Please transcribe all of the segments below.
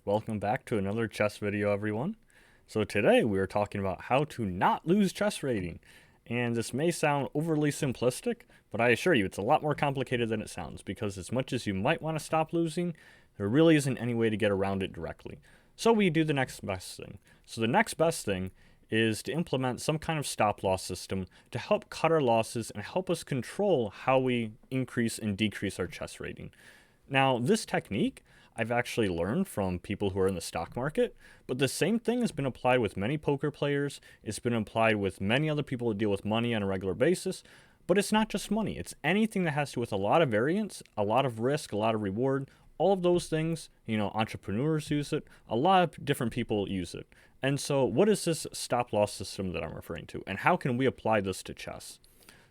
welcome back to another chess video, everyone. So today we are talking about how to not lose chess rating. And this may sound overly simplistic, but I assure you it's a lot more complicated than it sounds, because as much as you might want to stop losing, there really isn't any way to get around it directly. So we do the next best thing. So the next best thing is to implement some kind of stop loss system to help cut our losses and help us control how we increase and decrease our chess rating. Now, this technique I've actually learned from people who are in the stock market, but the same thing has been applied with many poker players. It's been applied with many other people that deal with money on a regular basis. But it's not just money. It's anything that has to do with a lot of variance, a lot of risk, a lot of reward. All of those things, entrepreneurs use it. A lot of different people use it. And so what is this stop loss system that I'm referring to? And how can we apply this to chess?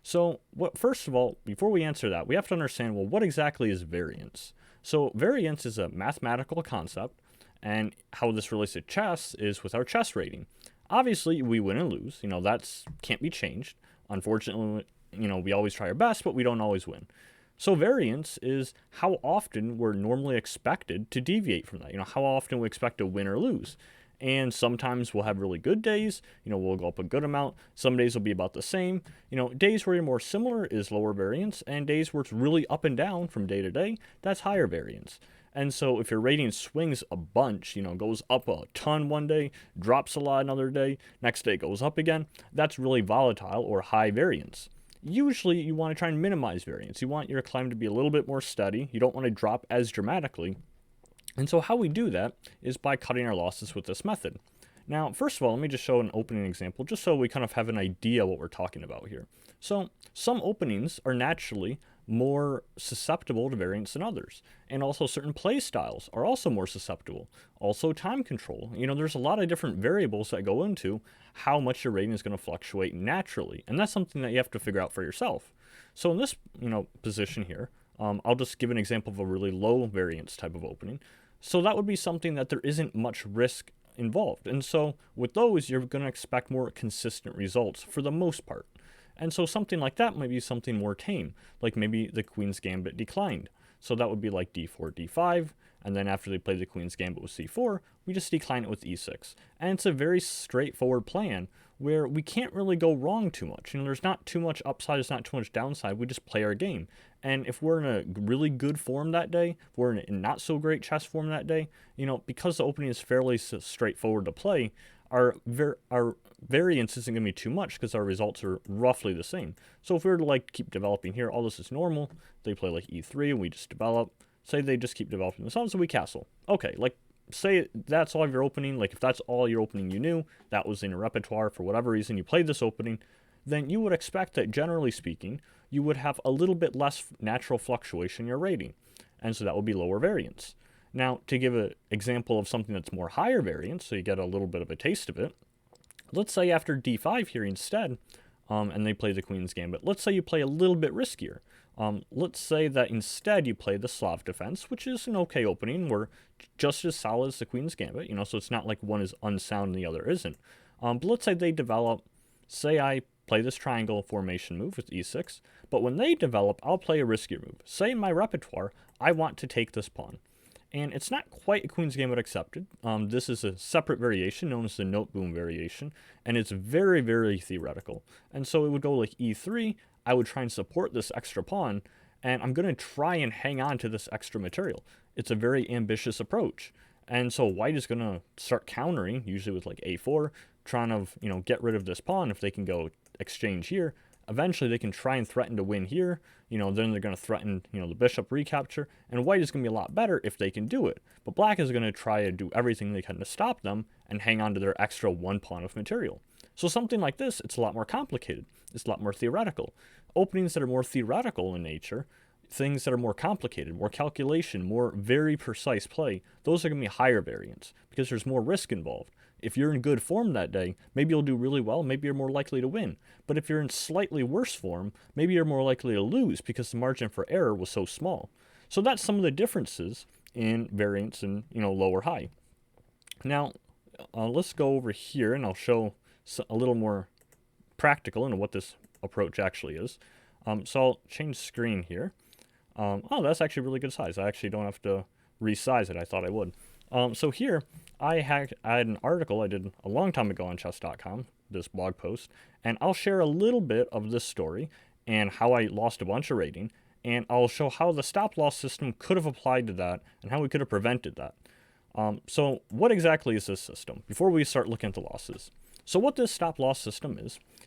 So first of all, before we answer that, we have to understand, well, what exactly is variance? So variance is a mathematical concept, and how this relates to chess is with our chess rating. Obviously, we win and lose. That's can't be changed. Unfortunately, we always try our best, but we don't always win. So variance is how often we're normally expected to deviate from that. How often we expect to win or lose. And sometimes we'll have really good days, we'll go up a good amount. Some days will be about the same. Days where you're more similar is lower variance, and days where it's really up and down from day to day, that's higher variance. And so if your rating swings a bunch, goes up a ton one day, drops a lot another day, next day goes up again, that's really volatile or high variance. Usually you want to try and minimize variance. You want your climb to be a little bit more steady. You don't want to drop as dramatically. And so how we do that is by cutting our losses with this method. Now, first of all, let me just show an opening example, just so we kind of have an idea what we're talking about here. So some openings are naturally more susceptible to variance than others. And also certain play styles are also more susceptible. Also time control. There's a lot of different variables that go into how much your rating is going to fluctuate naturally. And that's something that you have to figure out for yourself. So in this, position here, I'll just give an example of a really low variance type of opening. So that would be something that there isn't much risk involved. And so with those, you're going to expect more consistent results for the most part. And so something like that might be something more tame, like maybe the Queen's Gambit declined. So that would be like d4, d5, and then after they play the Queen's Gambit with c4, we just decline it with e6. And it's a very straightforward plan where we can't really go wrong too much. There's not too much upside, there's not too much downside, we just play our game. And if we're in a really good form that day, if we're in a not so great chess form that day, because the opening is fairly straightforward to play, our variance isn't going to be too much because our results are roughly the same. So if we were to keep developing here, all this is normal. They play e3 and we just develop. Say they just keep developing themselves and we castle. Okay, say that's all of your opening. If that's all your opening you knew, that was in your repertoire for whatever reason you played this opening, then you would expect that generally speaking, you would have a little bit less natural fluctuation in your rating. And so that would be lower variance. Now, to give an example of something that's more higher variance, so you get a little bit of a taste of it, let's say after d5 here instead, and they play the Queen's Gambit, let's say you play a little bit riskier. Let's say that instead you play the Slav defense, which is an okay opening. We're just as solid as the Queen's Gambit, so it's not like one is unsound and the other isn't. But let's say they develop, say I play this triangle formation move with e6, but when they develop, I'll play a riskier move. Say in my repertoire, I want to take this pawn. And it's not quite a Queen's Gambit accepted. This is a separate variation known as the note boom variation, and it's very, very theoretical. And so it would go e3, I would try and support this extra pawn, and I'm going to try and hang on to this extra material. It's a very ambitious approach. And so white is going to start countering, usually with a4, trying to get rid of this pawn. If they can go exchange here, eventually they can try and threaten to win here. Then they're going to threaten, the bishop recapture. And white is going to be a lot better if they can do it. But black is going to try to do everything they can to stop them and hang on to their extra one pawn of material. So something like this, it's a lot more complicated. It's a lot more theoretical. Openings that are more theoretical in nature, things that are more complicated, more calculation, more very precise play, those are going to be higher variance because there's more risk involved. If you're in good form that day, maybe you'll do really well, maybe you're more likely to win. But if you're in slightly worse form, maybe you're more likely to lose because the margin for error was so small. So that's some of the differences in variance and, low or high. Now, let's go over here and I'll show a little more practical into what this approach actually is. So I'll change screen here. Oh, that's actually a really good size. I actually don't have to resize it. I thought I would. So here, I had an article I did a long time ago on chess.com, this blog post, and I'll share a little bit of this story and how I lost a bunch of rating, and I'll show how the stop loss system could have applied to that and how we could have prevented that. So what exactly is this system? Before we start looking at the losses. So what this stop loss system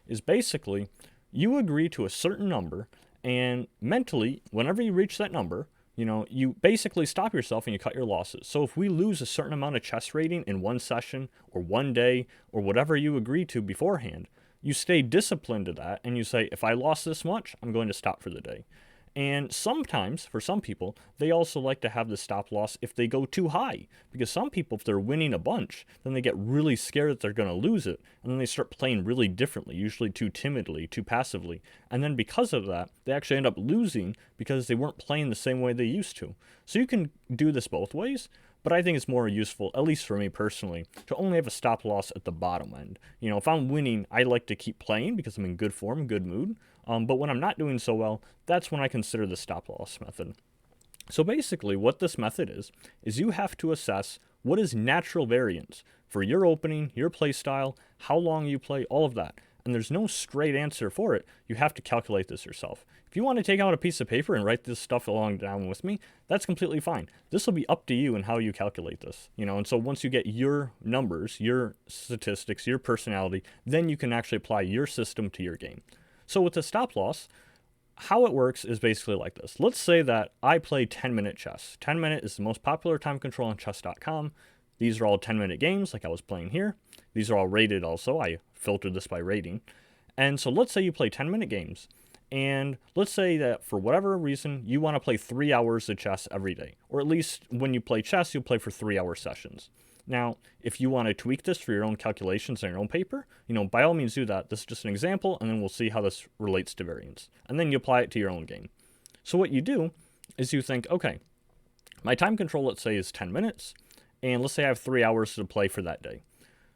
is basically you agree to a certain number, and mentally, whenever you reach that number, you basically stop yourself and you cut your losses. So if we lose a certain amount of chess rating in one session or one day or whatever you agree to beforehand, you stay disciplined to that and you say, if I lost this much, I'm going to stop for the day. And sometimes, for some people, they also like to have the stop loss if they go too high. Because some people, if they're winning a bunch, then they get really scared that they're going to lose it. And then they start playing really differently, usually too timidly, too passively. And then because of that, they actually end up losing because they weren't playing the same way they used to. So you can do this both ways. But I think it's more useful, at least for me personally, to only have a stop loss at the bottom end. If I'm winning, I like to keep playing because I'm in good form, good mood. But when I'm not doing so well, that's when I consider the stop loss method. So basically, what this method is you have to assess what is natural variance for your opening, your play style, how long you play, all of that. And there's no straight answer for it. You have to calculate this yourself. If you want to take out a piece of paper and write this stuff along down with me, that's completely fine. This will be up to you and how you calculate this. And so once you get your numbers, your statistics, your personality, then you can actually apply your system to your game. So with the stop loss, how it works is basically like this. Let's say that I play 10-minute chess. 10-minute is the most popular time control on chess.com. These are all 10-minute games like I was playing here. These are all rated also. I filtered this by rating. And so let's say you play 10-minute games. And let's say that for whatever reason, you want to play 3 hours of chess every day. Or at least when you play chess, you'll play for 3-hour sessions. Now, if you want to tweak this for your own calculations on your own paper, by all means do that. This is just an example, and then we'll see how this relates to variance. And then you apply it to your own game. So what you do is you think, okay, my time control, let's say, is 10 minutes, and let's say I have 3 hours to play for that day.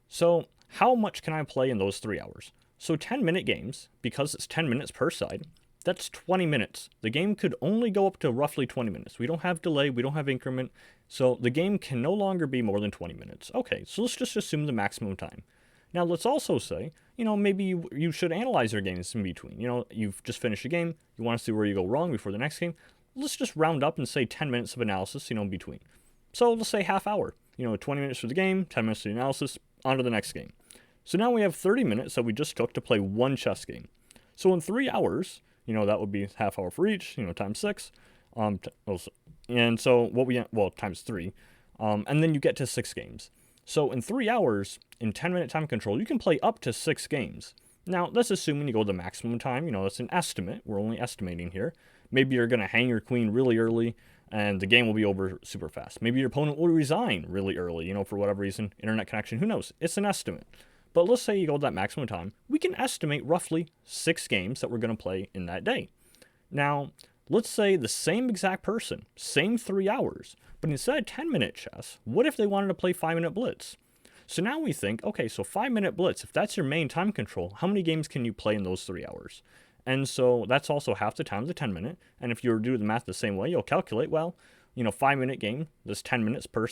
So how much can I play in those 3 hours? So 10-minute games, because it's 10 minutes per side, that's 20 minutes. The game could only go up to roughly 20 minutes. We don't have delay, we don't have increment, so the game can no longer be more than 20 minutes. Okay, so let's just assume the maximum time. Now let's also say, maybe you should analyze your games in between. You've just finished a game, you want to see where you go wrong before the next game. Let's just round up and say 10 minutes of analysis, in between. So let's say half hour. 20 minutes for the game, 10 minutes for the analysis, on to the next game. So now we have 30 minutes that we just took to play one chess game. So in 3 hours, that would be half hour for each, times 6. And so times 3. And then you get to 6 games. So in 3 hours, in 10-minute time control, you can play up to 6 games. Now, that's assuming you go the maximum time. That's an estimate. We're only estimating here. Maybe you're going to hang your queen really early, and the game will be over super fast. Maybe your opponent will resign really early, for whatever reason, internet connection, who knows? It's an estimate. But let's say you go that maximum time. We can estimate roughly 6 games that we're going to play in that day. Now, let's say the same exact person, same 3 hours, but instead of 10-minute chess, what if they wanted to play 5-minute blitz? So now we think, okay, so 5-minute blitz, if that's your main time control, how many games can you play in those 3 hours? And so that's also half the time of the 10-minute. And if you were to do the math the same way, you'll calculate, 5-minute game, that's 10 minutes per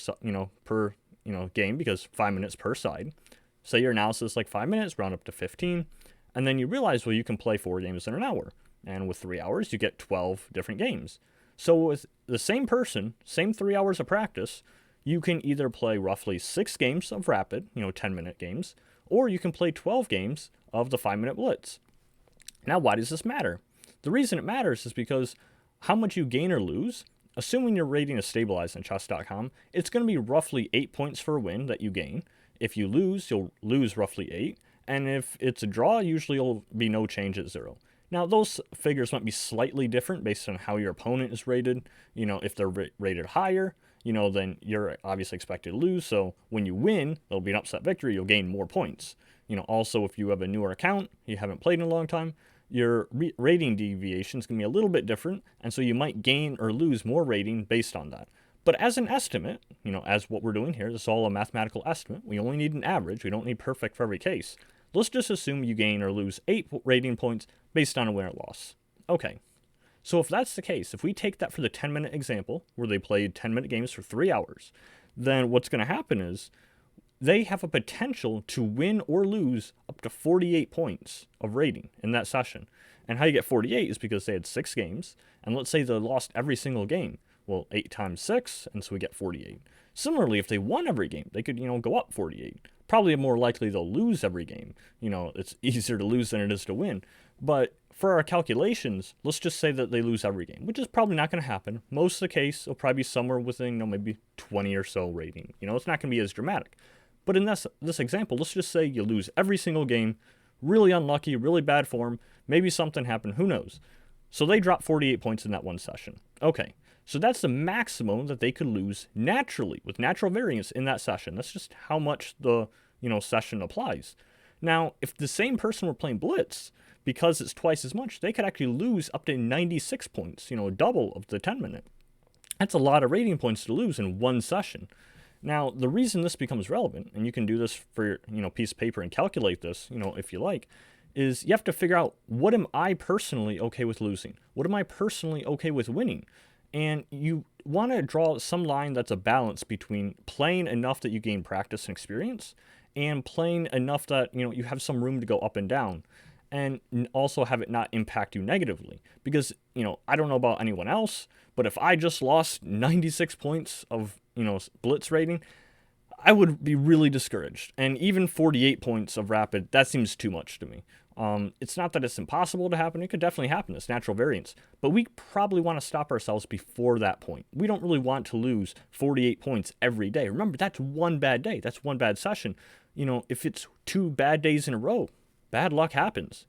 game, because 5 minutes per side. Say your analysis is like 5 minutes, round up to 15, and then you realize, you can play 4 games in an hour. And with 3 hours, you get 12 different games. So with the same person, same 3 hours of practice, you can either play roughly 6 games of rapid, 10-minute games, or you can play 12 games of the 5-minute blitz. Now, why does this matter? The reason it matters is because how much you gain or lose, assuming your rating is stabilized on chess.com, it's going to be roughly 8 points for a win that you gain. If you lose, you'll lose roughly 8. And if it's a draw, usually it'll be no change at 0. Now, those figures might be slightly different based on how your opponent is rated. If they're rated higher, then you're obviously expected to lose. So when you win, it'll be an upset victory. You'll gain more points. Also, if you have a newer account, you haven't played in a long time, your rating deviation is going to be a little bit different. And so you might gain or lose more rating based on that. But as an estimate, as what we're doing here, this is all a mathematical estimate. We only need an average. We don't need perfect for every case. Let's just assume you gain or lose 8 rating points based on a win or loss. Okay, so if that's the case, if we take that for the 10-minute example, where they played 10-minute games for 3 hours, then what's going to happen is they have a potential to win or lose up to 48 points of rating in that session. And how you get 48 is because they had 6 games, and let's say they lost every single game. Well, 8 times 6, and so we get 48. Similarly, if they won every game, they could, go up 48. Probably more likely they'll lose every game. It's easier to lose than it is to win. But for our calculations, let's just say that they lose every game, which is probably not going to happen. Most of the case, it'll probably be somewhere within, maybe 20 or so rating. It's not going to be as dramatic. But in this example, let's just say you lose every single game, really unlucky, really bad form, maybe something happened, who knows. So they drop 48 points in that one session. Okay, so that's the maximum that they could lose naturally with natural variance in that session. That's just how much the, session applies. Now, if the same person were playing Blitz, because it's twice as much, they could actually lose up to 96 points, a double of the 10-minute. That's a lot of rating points to lose in one session. Now, the reason this becomes relevant, and you can do this for your piece of paper and calculate this, if you like, is you have to figure out, what am I personally okay with losing? What am I personally okay with winning? And you want to draw some line that's a balance between playing enough that you gain practice and experience and playing enough that, you have some room to go up and down, and also have it not impact you negatively. Because, I don't know about anyone else, but if I just lost 96 points of, Blitz rating, I would be really discouraged. And even 48 points of rapid, that seems too much to me. It's not that it's impossible to happen. It could definitely happen. It's natural variance. But we probably want to stop ourselves before that point. We don't really want to lose 48 points every day. Remember, that's one bad day. That's one bad session. If it's 2 bad days in a row, bad luck happens.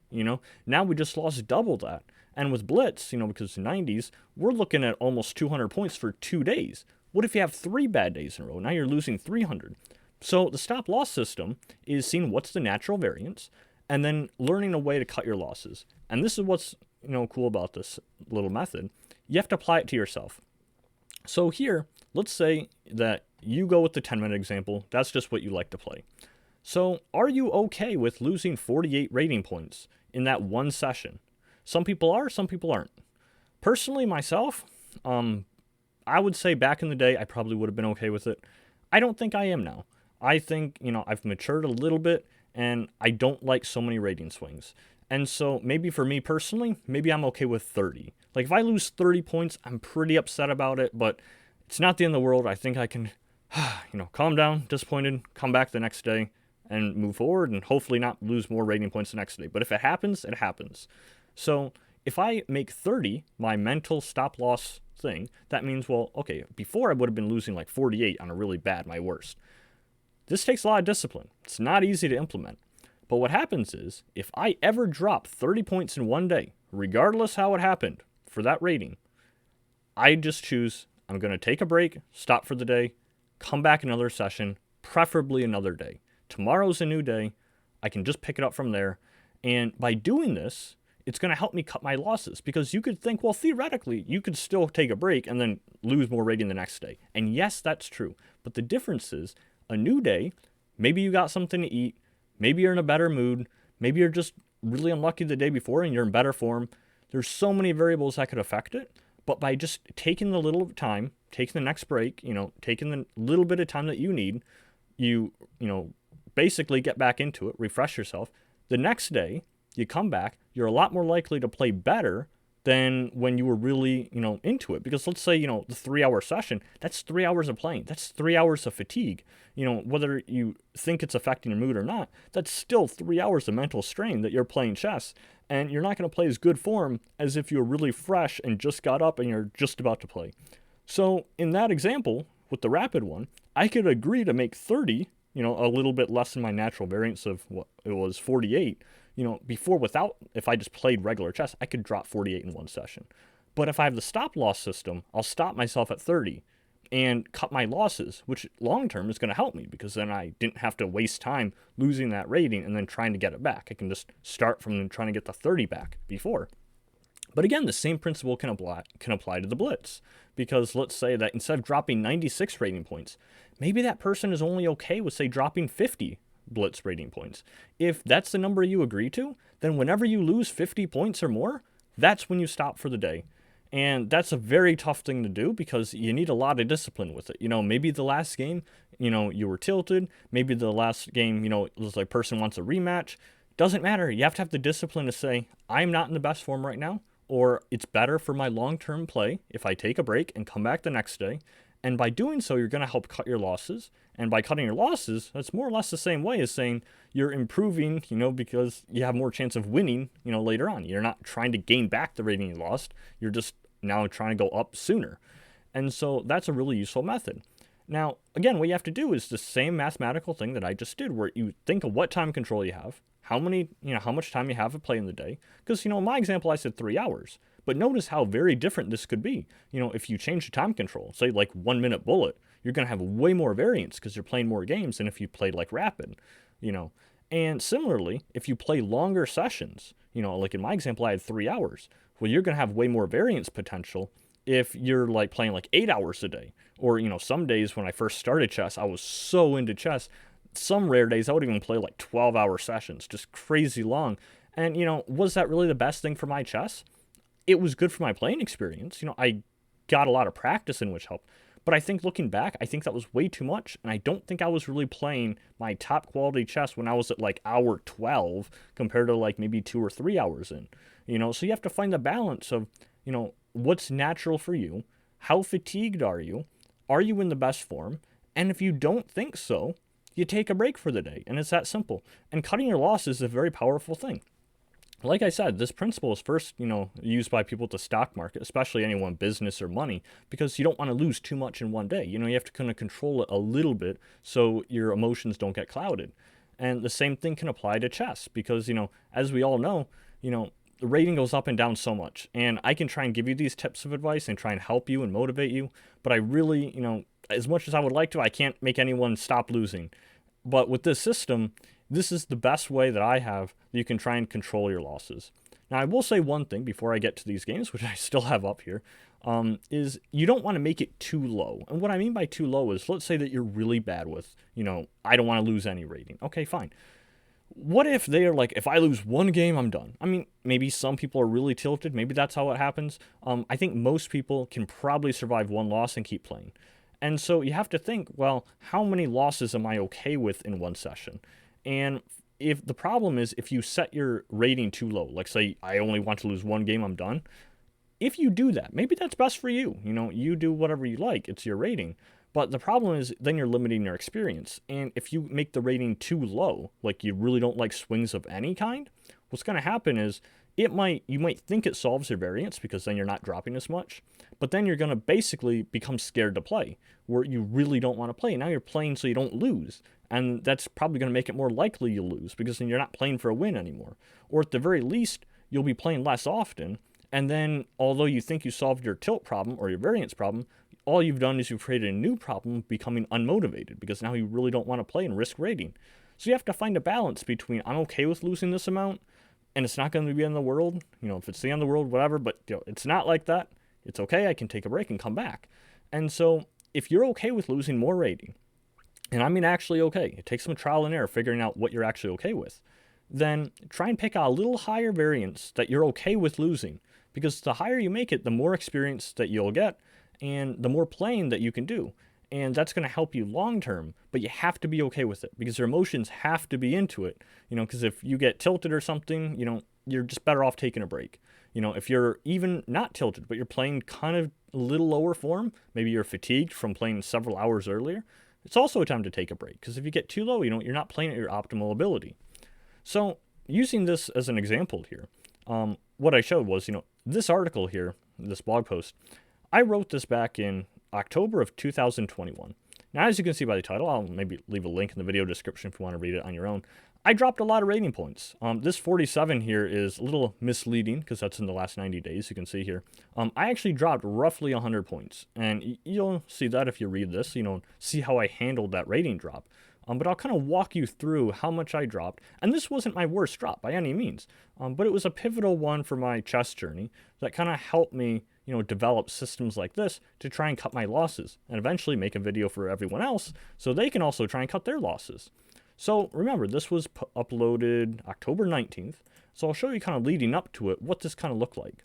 Now we just lost double that. And with Blitz, because the 90s, we're looking at almost 200 points for 2 days. What if you have 3 bad days in a row? Now you're losing 300. So the stop-loss system is seeing what's the natural variance and then learning a way to cut your losses. And this is what's cool about this little method. You have to apply it to yourself. So here, let's say that you go with the 10-minute example. That's just what you like to play. So are you okay with losing 48 rating points in that one session? Some people are, some people aren't. Personally, myself, I would say back in the day, I probably would have been okay with it. I don't think I am now. I think, I've matured a little bit, and I don't like so many rating swings. And so maybe for me personally, maybe I'm okay with 30. Like if I lose 30 points, I'm pretty upset about it, but it's not the end of the world. I think I can, calm down, disappointed, come back the next day and move forward and hopefully not lose more rating points the next day. But if it happens, it happens. So if I make 30 my mental stop-loss thing, that means, well, okay, before I would have been losing like 48 on a really bad, my worst. This takes a lot of discipline. It's not easy to implement. But what happens is, if I ever drop 30 points in one day, regardless how it happened for that rating, I just choose, I'm going to take a break, stop for the day, come back another session, preferably another day. Tomorrow's a new day. I can just pick it up from there. And by doing this, it's going to help me cut my losses, because you could think, well, theoretically, you could still take a break and then lose more rating the next day. And yes, that's true. But the difference is a new day, maybe you got something to eat, maybe you're in a better mood, maybe you're just really unlucky the day before and you're in better form. There's so many variables that could affect it. But by just taking the little time, taking the next break, taking the little bit of time that you need, you basically get back into it, refresh yourself. The next day, you come back, you're a lot more likely to play better than when you were really, into it. Because let's say, the 3-hour session, that's 3 hours of playing. That's 3 hours of fatigue. Whether you think it's affecting your mood or not, that's still 3 hours of mental strain that you're playing chess. And you're not going to play as good form as if you were really fresh and just got up and you're just about to play. So in that example, with the rapid one, I could agree to make 30, a little bit less than my natural variance of what it was 48. Before, if I just played regular chess, I could drop 48 in one session. But if I have the stop-loss system, I'll stop myself at 30 and cut my losses, which long-term is going to help me, because then I didn't have to waste time losing that rating and then trying to get it back. I can just start from trying to get the 30 back before. But again, the same principle can apply to the Blitz, because let's say that instead of dropping 96 rating points, maybe that person is only okay with, say, dropping 50 Blitz rating points. If that's the number you agree to, then whenever you lose 50 points or more, that's when you stop for the day. And that's a very tough thing to do because you need a lot of discipline with it. Maybe the last game, you were tilted. Maybe the last game, it was like person wants a rematch. Doesn't matter. You have to have the discipline to say, I'm not in the best form right now, or it's better for my long-term play if I take a break and come back the next day. And by doing so, you're going to help cut your losses. And by cutting your losses, that's more or less the same way as saying you're improving, because you have more chance of winning, later on. You're not trying to gain back the rating you lost. You're just now trying to go up sooner. And so that's a really useful method. Now, again, what you have to do is the same mathematical thing that I just did, where you think of what time control you have, how much time you have to play in the day. Because, in my example, I said 3 hours. But notice how very different this could be. If you change the time control, say like 1 minute bullet, you're going to have way more variance because you're playing more games than if you played like rapid, And similarly, if you play longer sessions, like in my example, I had 3 hours. Well, you're going to have way more variance potential if you're like playing like 8 hours a day. Or, some days when I first started chess, I was so into chess. Some rare days I would even play like 12-hour sessions, just crazy long. And, was that really the best thing for my chess? It was good for my playing experience. I got a lot of practice in, which helped. But I think looking back, I think that was way too much. And I don't think I was really playing my top quality chess when I was at like hour 12 compared to like maybe 2 or 3 hours in. So you have to find the balance of, what's natural for you. How fatigued are you? Are you in the best form? And if you don't think so, you take a break for the day. And it's that simple. And cutting your losses is a very powerful thing. Like I said, this principle was first, used by people at the stock market, especially anyone in business or money, because you don't want to lose too much in one day. You have to kind of control it a little bit so your emotions don't get clouded. And the same thing can apply to chess because, as we all know, the rating goes up and down so much. And I can try and give you these tips of advice and try and help you and motivate you. But I really, as much as I would like to, I can't make anyone stop losing. But with this system, this is the best way that I have that you can try and control your losses. Now, I will say one thing before I get to these games, which I still have up here, is you don't want to make it too low. And what I mean by too low is, let's say that you're really bad with, I don't want to lose any rating. Okay, fine. What if they are like, if I lose one game, I'm done? I mean, maybe some people are really tilted. Maybe that's how it happens. I think most people can probably survive one loss and keep playing. And so you have to think, well, how many losses am I okay with in one session? And if the problem is if you set your rating too low, like say I only want to lose one game, I'm done. If you do that, maybe that's best for you. You do whatever you like. It's your rating. But the problem is then you're limiting your experience. And if you make the rating too low, like you really don't like swings of any kind, what's going to happen is you might think it solves your variance because then you're not dropping as much. But then you're going to basically become scared to play where you really don't want to play. Now you're playing so you don't lose. And that's probably going to make it more likely you'll lose because then you're not playing for a win anymore. Or at the very least, you'll be playing less often. And then, although you think you solved your tilt problem or your variance problem, all you've done is you've created a new problem, becoming unmotivated because now you really don't want to play and risk rating. So you have to find a balance between I'm okay with losing this amount and it's not going to be the end of the world. If it's the end of the world, whatever, but it's not like that. It's okay. I can take a break and come back. And so if you're okay with losing more rating, and I mean actually okay, it takes some trial and error figuring out what you're actually okay with, then try and pick a little higher variance that you're okay with losing. Because the higher you make it, the more experience that you'll get and the more playing that you can do. And that's going to help you long term, but you have to be okay with it because your emotions have to be into it. Because if you get tilted or something, you're just better off taking a break. If you're even not tilted, but you're playing kind of a little lower form, maybe you're fatigued from playing several hours earlier, it's also a time to take a break because if you get too low, you're not playing at your optimal ability. So using this as an example here, what I showed was, this article here, this blog post, I wrote this back in October of 2021. Now, as you can see by the title, I'll maybe leave a link in the video description if you want to read it on your own. I dropped a lot of rating points. This 47 here is a little misleading because that's in the last 90 days, you can see here. I actually dropped roughly 100 points, and you'll see that if you read this, see how I handled that rating drop. But I'll kind of walk you through how much I dropped. And this wasn't my worst drop by any means, but it was a pivotal one for my chess journey that kind of helped me, develop systems like this to try and cut my losses and eventually make a video for everyone else so they can also try and cut their losses. So remember, this was uploaded October 19th. So I'll show you kind of leading up to it what this kind of looked like.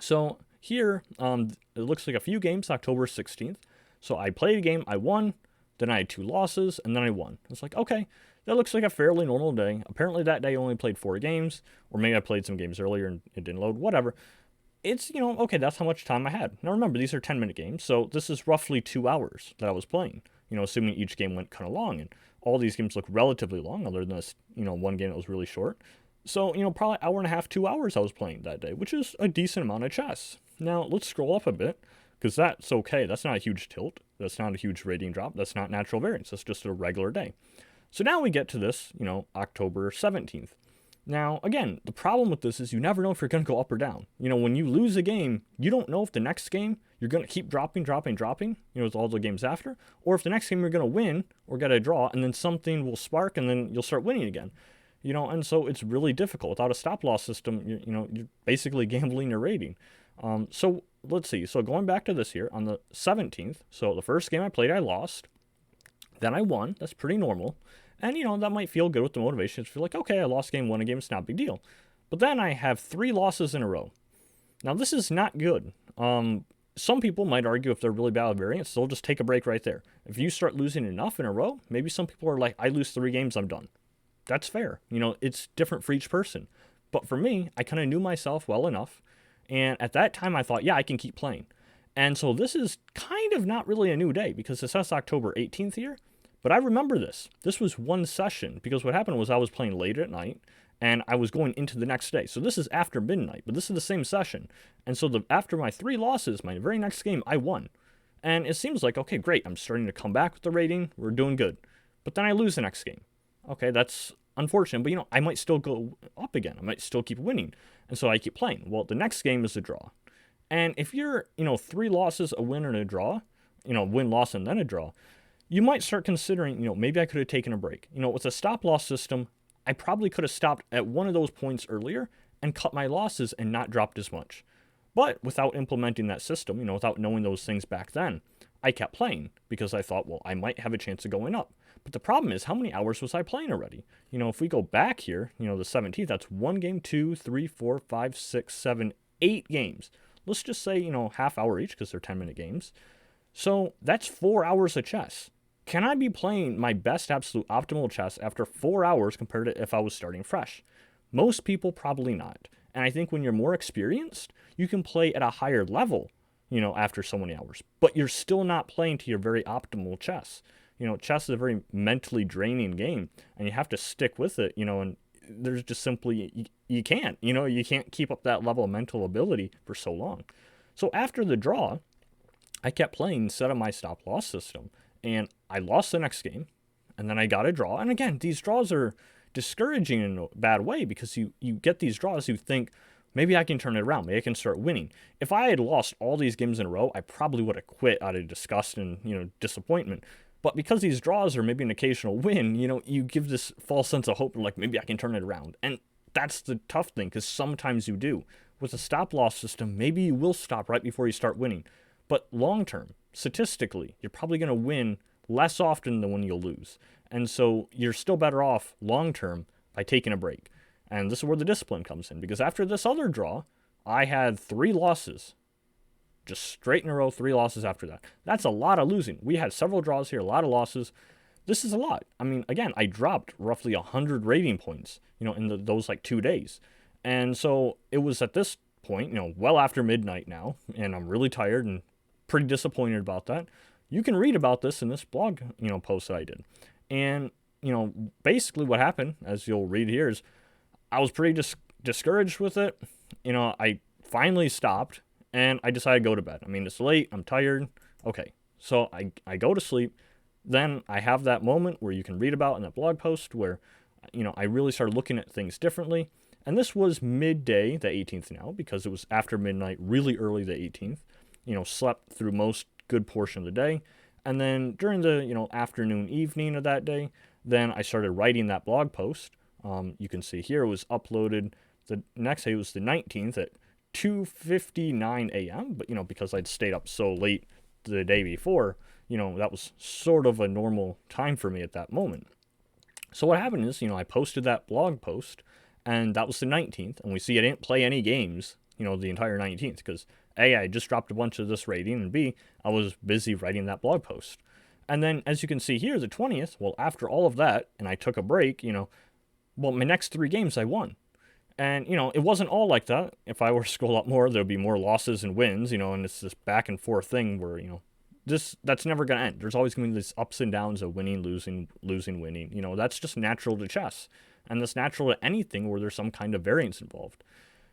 So here, it looks like a few games, October 16th. So I played a game, I won, then I had 2 losses, and then I won. It's like, okay, that looks like a fairly normal day. Apparently that day I only played 4 games, or maybe I played some games earlier and it didn't load, whatever. It's, okay, that's how much time I had. Now remember, these are 10-minute games, so this is roughly 2 hours that I was playing, assuming each game went kind of long. And all these games look relatively long, other than this, one game that was really short. So, probably hour and a half, 2 hours I was playing that day, which is a decent amount of chess. Now, let's scroll up a bit, because that's okay. That's not a huge tilt. That's not a huge rating drop. That's not natural variance. That's just a regular day. So now we get to this, October 17th. Now, again, the problem with this is you never know if you're going to go up or down. When you lose a game, you don't know if the next game you're going to keep dropping, with all the games after, or if the next game you're going to win or get a draw, and then something will spark, and then you'll start winning again. And so it's really difficult. Without a stop-loss system, you're basically gambling your rating. So let's see. So going back to this here, on the 17th, so the first game I played, I lost. Then I won. That's pretty normal. And, that might feel good with the motivation. To feel like, okay, I lost game, won a game, it's not a big deal. But then I have 3 losses in a row. Now, this is not good. Some people might argue if they're really bad at variance, they'll just take a break right there. If you start losing enough in a row, maybe some people are like, I lose 3 games, I'm done. That's fair. It's different for each person. But for me, I kind of knew myself well enough. And at that time, I thought, yeah, I can keep playing. And so this is kind of not really a new day, because it says October 18th here. But I remember this. This was one session, because what happened was I was playing late at night, and I was going into the next day. So this is after midnight, but this is the same session. And so after my 3 losses, my very next game, I won. And it seems like, okay, great, I'm starting to come back with the rating, we're doing good. But then I lose the next game. Okay, that's unfortunate, but I might still go up again. I might still keep winning. And so I keep playing. Well, the next game is a draw. And if you're, 3 losses, a win, and a draw, win, loss, and then a draw, you might start considering, maybe I could have taken a break. With a stop-loss system, I probably could have stopped at one of those points earlier and cut my losses and not dropped as much. But without implementing that system, without knowing those things back then, I kept playing because I thought, well, I might have a chance of going up. But the problem is, how many hours was I playing already? If we go back here, the 17th, that's 1 game, 2, 3, 4, 5, 6, 7, 8 games. Let's just say, half hour each, because they're 10-minute games. So that's 4 hours of chess. Can I be playing my best absolute optimal chess after 4 hours compared to if I was starting fresh? Most people probably not. And I think when you're more experienced, you can play at a higher level, after so many hours. But you're still not playing to your very optimal chess. Chess is a very mentally draining game, and you have to stick with it, and there's just simply, you can't, you can't keep up that level of mental ability for so long. So after the draw, I kept playing instead of my stop-loss system. And I lost the next game, and then I got a draw. And again, these draws are discouraging in a bad way, because you get these draws, you think, maybe I can turn it around, maybe I can start winning. If I had lost all these games in a row, I probably would have quit out of disgust and, disappointment. But because these draws are maybe an occasional win, you give this false sense of hope, like, maybe I can turn it around. And that's the tough thing, because sometimes you do. With a stop-loss system, maybe you will stop right before you start winning. But long-term, statistically, you're probably going to win less often than when you'll lose. And so you're still better off long-term by taking a break. And this is where the discipline comes in, because after this other draw, I had 3 losses. Just straight in a row, 3 losses after that. That's a lot of losing. We had several draws here, a lot of losses. This is a lot. I mean, again, I dropped roughly 100 rating points, in those 2 days. And so it was at this point, well after midnight now, and I'm really tired and pretty disappointed about that. You can read about this in this blog, post that I did. And, basically what happened, as you'll read here, is I was pretty discouraged with it. I finally stopped, and I decided to go to bed. I mean, it's late, I'm tired. Okay, so I go to sleep. Then I have that moment where you can read about in that blog post where, I really started looking at things differently. And this was midday, the 18th now, because it was after midnight, really early the 18th. Slept through most good portion of the day. And then during the, afternoon, evening of that day, then I started writing that blog post. You can see here it was uploaded the next day. It was the 19th at 2:59 a.m. But, because I'd stayed up so late the day before, that was sort of a normal time for me at that moment. So what happened is, I posted that blog post, and that was the 19th. And we see I didn't play any games the entire 19th, because A, I just dropped a bunch of this rating, and B, I was busy writing that blog post. And then, as you can see here, the 20th, well, after all of that, and I took a break, well, my next 3 games I won. And, it wasn't all like that. If I were to scroll up more, there'd be more losses and wins, and it's this back and forth thing where, that's never going to end. There's always going to be these ups and downs of winning, losing, losing, winning. That's just natural to chess. And that's natural to anything where there's some kind of variance involved.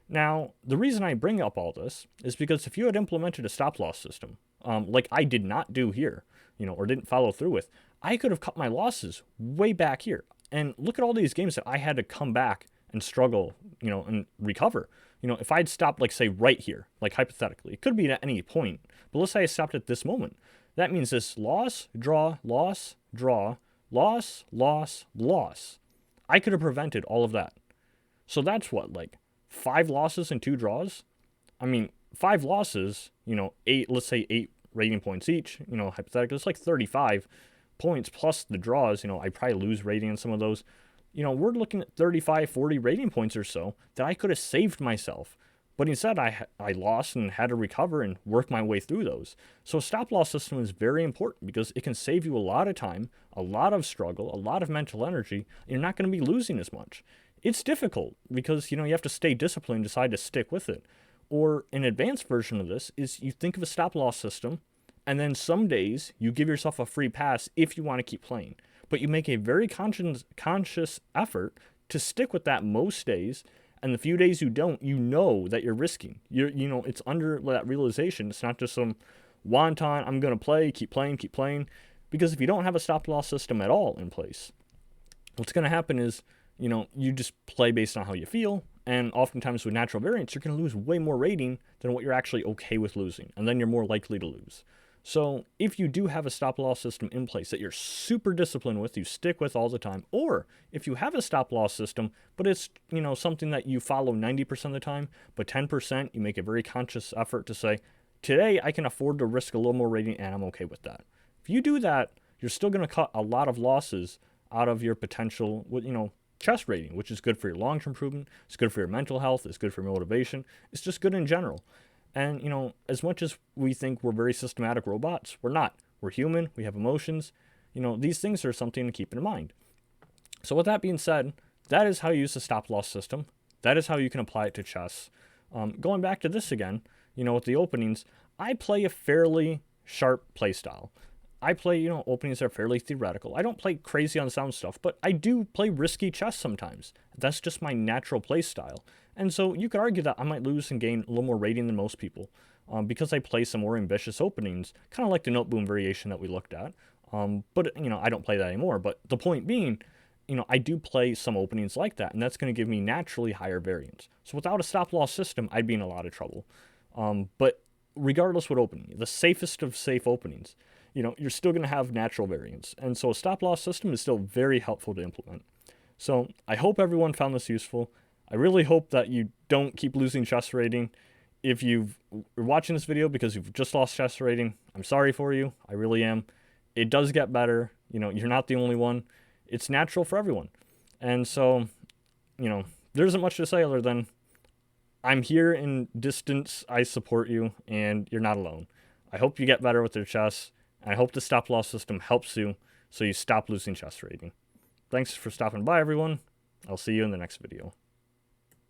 Now, the reason I bring up all this is because if you had implemented a stop-loss system, like I did not do here, or didn't follow through with, I could have cut my losses way back here. And look at all these games that I had to come back and struggle, and recover. If I'd stopped, like, say, right here, like hypothetically, it could be at any point, but let's say I stopped at this moment. That means this loss, draw, loss, draw, loss, loss, loss. I could have prevented all of that. So that's what, like, 5 losses and 2 draws? I mean, 5 losses, 8, let's say 8 rating points each, hypothetically, it's like 35 points plus the draws. I probably lose rating in some of those. We're looking at 35, 40 rating points or so that I could have saved myself. But instead, I lost and had to recover and work my way through those. So a stop-loss system is very important because it can save you a lot of time, a lot of struggle, a lot of mental energy. And you're not going to be losing as much. It's difficult because, you have to stay disciplined and decide to stick with it. Or an advanced version of this is you think of a stop-loss system, and then some days you give yourself a free pass if you want to keep playing. But you make a very conscious effort to stick with that most days, and the few days you don't, that you're risking. It's under that realization. It's not just some wanton, I'm going to play, keep playing. Because if you don't have a stop-loss system at all in place, what's going to happen is, you just play based on how you feel, and oftentimes with natural variance, you're going to lose way more rating than what you're actually okay with losing, and then you're more likely to lose. So if you do have a stop-loss system in place that you're super disciplined with, you stick with all the time, or if you have a stop-loss system, but it's, something that you follow 90% of the time, but 10% you make a very conscious effort to say, today I can afford to risk a little more rating and I'm okay with that. If you do that, you're still going to cut a lot of losses out of your potential, chess rating, which is good for your long-term improvement, it's good for your mental health, it's good for motivation, it's just good in general. And, as much as we think we're very systematic robots, we're not. We're human. We have emotions. These things are something to keep in mind. So with that being said, that is how you use the stop-loss system. That is how you can apply it to chess. Going back to this again, with the openings, I play a fairly sharp play style. I play, openings that are fairly theoretical. I don't play crazy unsound stuff, but I do play risky chess sometimes. That's just my natural play style. And so you could argue that I might lose and gain a little more rating than most people because I play some more ambitious openings, kind of like the note boom variation that we looked at. But, I don't play that anymore. But the point being, I do play some openings like that, and that's going to give me naturally higher variance. So without a stop-loss system, I'd be in a lot of trouble. But regardless what opening, the safest of safe openings, you're still going to have natural variance. And so a stop-loss system is still very helpful to implement. So I hope everyone found this useful. I really hope that you don't keep losing chess rating. If you're watching this video because you've just lost chess rating, I'm sorry for you. I really am. It does get better. You're not the only one. It's natural for everyone. And so, there isn't much to say other than I'm here in distance. I support you, and you're not alone. I hope you get better with your chess. And I hope the stop-loss system helps you so you stop losing chess rating. Thanks for stopping by, everyone. I'll see you in the next video.